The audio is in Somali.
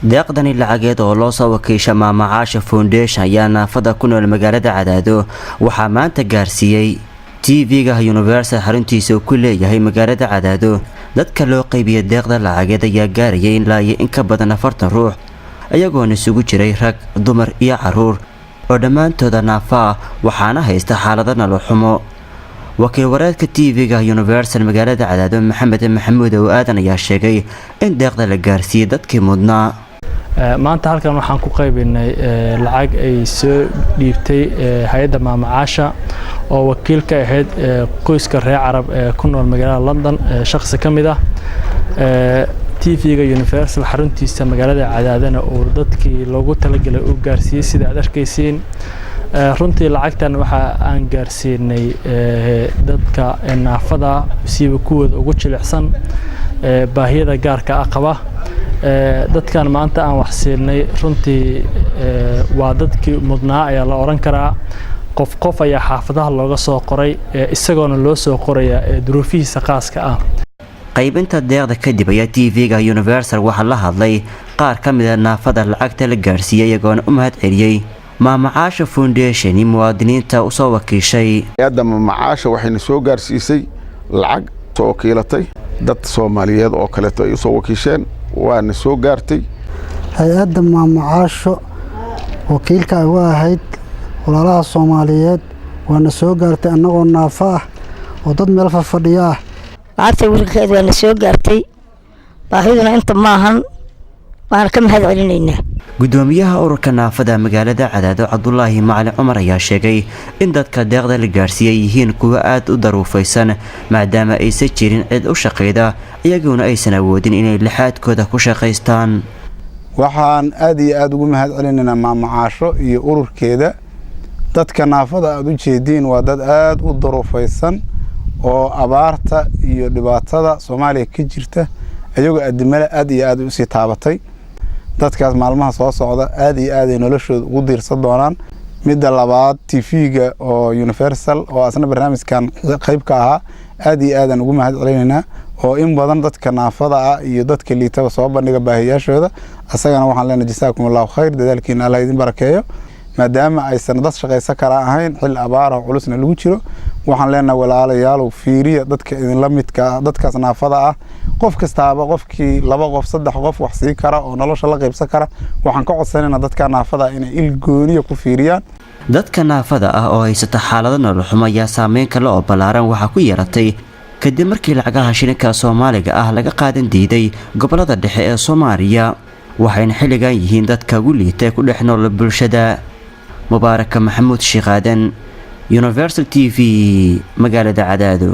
deeqdani lacageed oo loo soo wakiisha Maama Caasha Foundation ayaa naafada ku nool magaalada Cadaado waxaa maanta gaarsiiyay TV-ga Universal xaruntiisa ku leeyahay magaalada Cadaado. dadka loo qaybiyay deeqda lacageed ayaa gaarayay in ka badan 40 ruux ayagoona isugu jiray rag, dumar iyo caruur oo dhammaantooda naafa waxaana haysta xaalado nolol xumo. wakiil wareedka TV-ga Universal magaalada Cadaado Maxamed Maxamuud oo aadan ayaa sheegay in deeqda la gaarsiiyay dadkii mudnaa. maanta halkan waxaan ku qaybinay lacag ay soo dhiibtay hay'adda Maama Caasha oo wakiil ka ahayd qoyska reer Carab ee ku nool magaalada London shakhsi kamid ah TV-ga Universal xaruntiisa magaalada Cadaadana oo dadkii loogu talagalay uu gaarsiiyay sida aad arkaysiin. runtii lacagtan waxa aan gaarsiinay dadka naafada siiba kuwooda ugu jilicsan baahiyada gaarka ah qaba. dadkan maanta aan wax siinay runtii waa dadkii mudnaa ayaa la oran karaa. qof ayaa xaafadaha looga soo qoray isagoona loo soo qoraya duruufihiisa khaaska ah. qaybinta deeqda kadib ayaa TV-ga Universal waxa la hadlay qaar ka mid ah naafada lacagta la gaarsiiyay iyagoona u mahad celiyay Maama Caasha Foundation muwaadiniinta u soo wakiishay. hay'adda Maama Caasha waxayna soo gaarsiisay lacag soo wakiilatay dad Soomaaliyeed oo kale ay soo wakiisheen waana soo gaartay. hay'adda Maama Caasha wakiilka ay ahayd walaalaha Soomaaliyeed waana soo gaartay anagoo naafa ah oo dad meel fadhiya ah. lacagta wiilkeed waana soo gaartay baahiduna inta maahan waan ka mahad celinaynaa. gudoomiyaha ururka naafada magaalada Cadaado Cabdullaahi Macalin Cumar ayaa sheegay in dadka deeqda la gaarsiiyay yihiin kuwa aad u daruufaysan maadaama aysan jirin cid u shaqeeyda iyaguna aysan awoodin inay lixaadkooda ku shaqeystaan. waxaan aad iyo aad ugu mahad celinaynaa Maama Caasho iyo ururkeeda. dadka naafada aad u jeediin waa dad aad u daruufaysan oo abaarta iyo dhibaatada Soomaaliya ka jirta ayagoo adimada aad iyo aad u sii taabatay. dadkaas maalmaha soo socda aad iyo aad ay noloshooda ugu diirsan doonaan. midda labaad TV-ga oo Universal oo asna barnaamijkan qayb ka ahaa aad iyo aad aan ugu mahad celinaynaa oo in badan dadka naafada ah iyo dadka liitaba soo bandhiga baahiyaashooda. asagana waxaan leenahay jazaakumullahu khayr dadaalkiina Allah idin barakeeyo maadaama aysan dad shaqaysan kara ahayn xil abaar oo culusna lagu jiro. waxaan leenahay walaalayaal fiiriya dadka idin la midka dadkaas naafada ah qof kastaaba qofkii 2 qof 3 qof wax sii kara oo nolosha la qaybsan kara. waxaan ka codsanaynaa dadka naafada inay il gooniya ku fiiriyaan. dadka naafada ah oo haysata xaalado nolol xumo ayaa saameyn kale oo ballaaran waxa ku yeelatay kadib markii lacagaha shilinka Soomaaliga ah laga qaadan diiday gobolada dhexe ee Soomaaliya waxayna xilligan yihiin dadka ugu liitay ku dhex nool bulshada. مبارك محمود شيخادن Universal TV magaalada Cadaado.